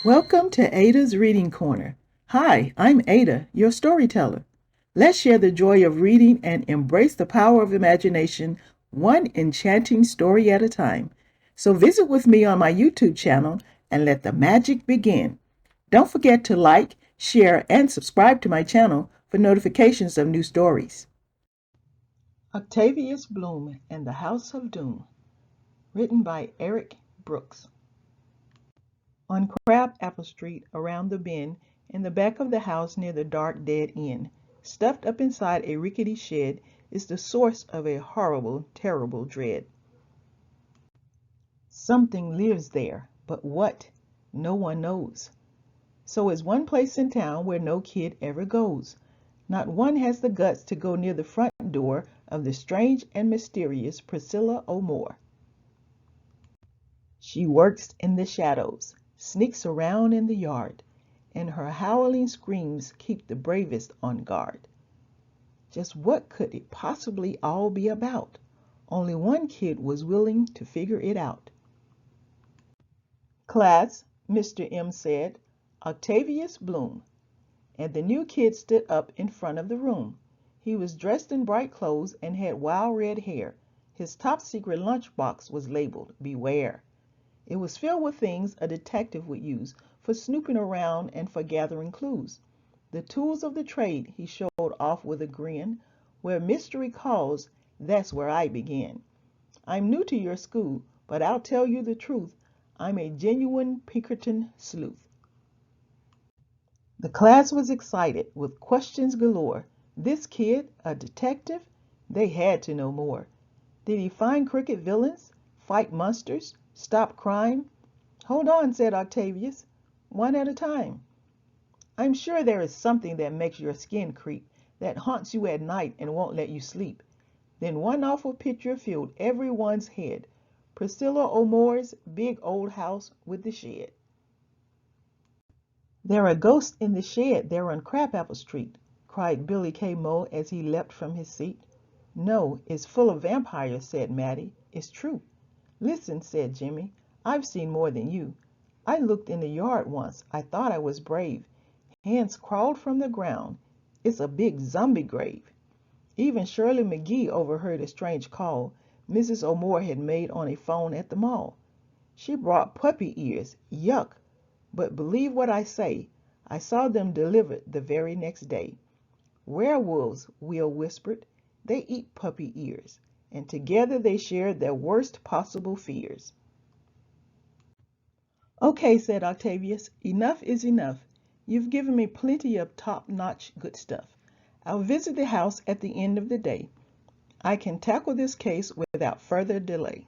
Welcome to Ada's Reading Corner. Hi, I'm Ada, your storyteller. Let's share the joy of reading and embrace the power of imagination, one enchanting story at a time. So visit with me on my YouTube channel and let the magic begin. Don't forget to like, share, and subscribe to my channel for notifications of new stories. Octavius Bloom and the House of Doom, written by Eric Brooks. On Crab Apple Street, around the bend, in the back of the house near the dark dead end, stuffed up inside a rickety shed, is the source of a horrible, terrible dread. Something lives there, but what? No one knows. So is one place in town where no kid ever goes. Not one has the guts to go near the front door of the strange and mysterious Priscilla O'More. She works in the shadows, sneaks around in the yard, and her howling screams keep the bravest on guard. Just what could it possibly all be about? Only one kid was willing to figure it out. "Class," Mr. M said, "Octavius Bloom." And the new kid stood up in front of the room. He was dressed in bright clothes and had wild red hair. His top secret lunch box was labeled "Beware." It was filled with things a detective would use for snooping around and for gathering clues. The tools of the trade, he showed off with a grin. Where mystery calls, that's where I begin. I'm new to your school, but I'll tell you the truth. I'm a genuine Pinkerton sleuth. The class was excited, with questions galore. This kid, a detective? They had to know more. Did he find crooked villains, fight monsters, stop crime? "Hold on," said Octavius, "one at a time. I'm sure there is something that makes your skin creep, that haunts you at night and won't let you sleep." Then one awful picture filled everyone's head: Priscilla O'More's big old house with the shed. "There are ghosts in the shed there on Crabapple Street," cried Billy K. Moe as he leapt from his seat. "No, it's full of vampires," said Mattie. "It's true." "Listen," said Jimmy, "I've seen more than you. I looked in the yard once. I thought I was brave. Hands crawled from the ground. It's a big zombie grave." Even Shirley McGee overheard a strange call Mrs. O'More had made on a phone at the mall. She brought puppy ears. Yuck! But believe what I say, I saw them delivered the very next day. "Werewolves," Will whispered. "They eat puppy ears." And together they shared their worst possible fears. "Okay," said Octavius, "enough is enough. You've given me plenty of top-notch good stuff. I'll visit the house at the end of the day. I can tackle this case without further delay."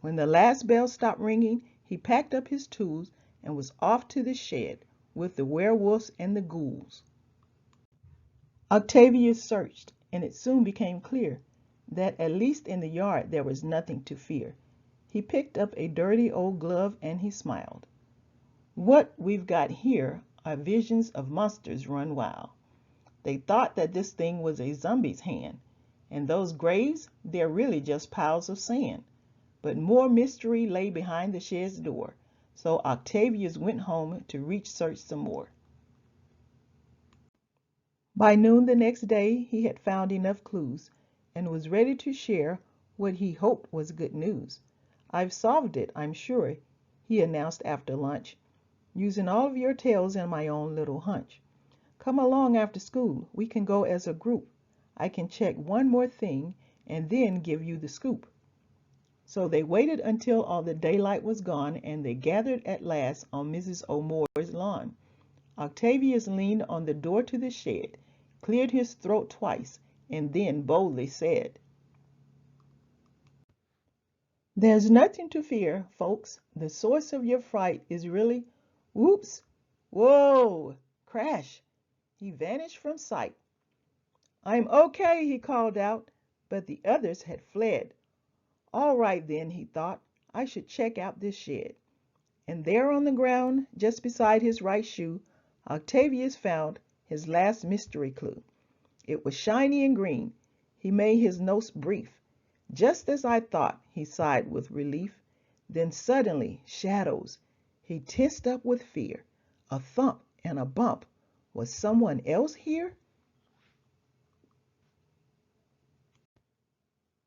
When the last bell stopped ringing, he packed up his tools and was off to the shed with the werewolves and the ghouls. Octavius searched, and it soon became clear that at least in the yard there was nothing to fear. He picked up a dirty old glove and he smiled. "What we've got here are visions of monsters run wild. They thought that this thing was a zombie's hand, and those graves, they're really just piles of sand." But more mystery lay behind the shed's door, so Octavius went home to research some more. By noon the next day he had found enough clues, and was ready to share what he hoped was good news. "I've solved it, I'm sure," he announced after lunch, "using all of your tales and my own little hunch. Come along after school, we can go as a group. I can check one more thing and then give you the scoop." So they waited until all the daylight was gone, and they gathered at last on Mrs. O'More's lawn. Octavius leaned on the door to the shed, cleared his throat twice, and then boldly said, "There's nothing to fear, folks. The source of your fright is really—" Whoops! Whoa! Crash! He vanished from sight. "I'm okay," he called out, but the others had fled. "All right then," he thought, "I should check out this shed." And there on the ground, just beside his right shoe, Octavius found his last mystery clue. It was shiny and green. He made his notes brief. "Just as I thought," he sighed with relief. Then suddenly, shadows. He tensed up with fear. A thump and a bump. Was someone else here?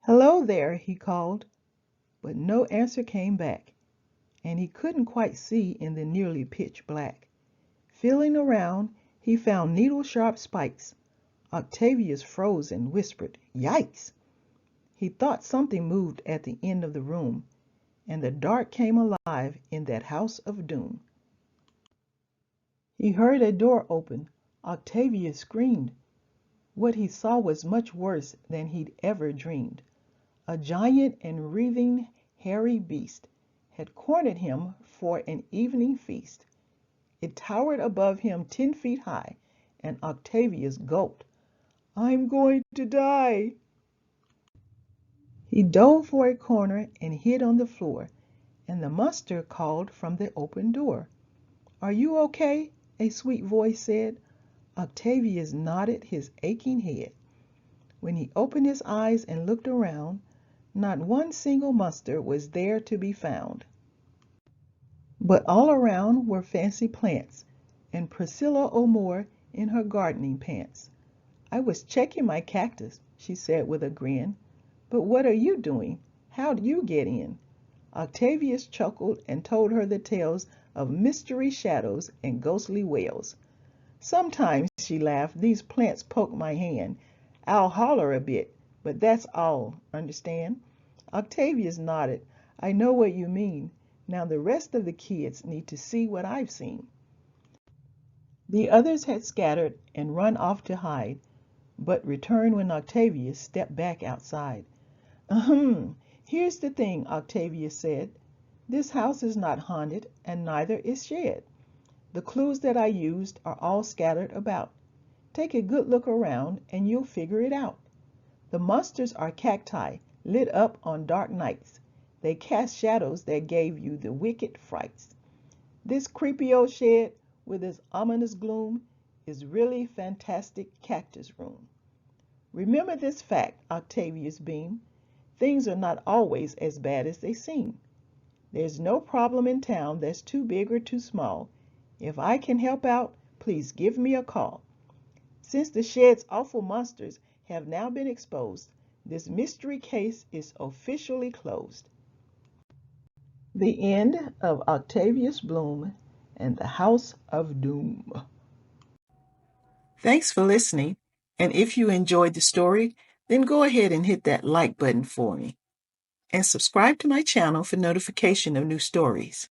"Hello there," he called, but no answer came back, and he couldn't quite see in the nearly pitch black. Feeling around, he found needle-sharp spikes. Octavius froze and whispered, "Yikes!" He thought something moved at the end of the room, and the dark came alive in that house of doom. He heard a door open. Octavius screamed. What he saw was much worse than he'd ever dreamed. A giant and writhing, hairy beast had cornered him for an evening feast. It towered above him 10 feet high, and Octavius gulped. "I'm going to die!" He dove for a corner and hid on the floor, and the monster called from the open door. "Are you okay?" a sweet voice said. Octavius nodded his aching head. When he opened his eyes and looked around, not one single monster was there to be found. But all around were fancy plants, and Priscilla O'More in her gardening pants. "I was checking my cactus," she said with a grin. "But what are you doing? How'd you get in?" Octavius chuckled and told her the tales of mystery shadows and ghostly wails. "Sometimes," she laughed, "these plants poke my hand. I'll holler a bit, but that's all, understand?" Octavius nodded. "I know what you mean. Now the rest of the kids need to see what I've seen." The others had scattered and run off to hide, but returned when Octavius stepped back outside. "Ahem! Here's the thing," Octavius said. "This house is not haunted, and neither is shed. The clues that I used are all scattered about. Take a good look around, and you'll figure it out. The monsters are cacti, lit up on dark nights. They cast shadows that gave you the wicked frights. This creepy old shed, with its ominous gloom, is really fantastic cactus room. Remember this fact," Octavius beamed. "Things are not always as bad as they seem. There's no problem in town that's too big or too small. If I can help out, please give me a call. Since the shed's awful monsters have now been exposed, this mystery case is officially closed." The end of Octavius Bloom and the House of Doom. Thanks for listening, and if you enjoyed the story, then go ahead and hit that like button for me. And subscribe to my channel for notification of new stories.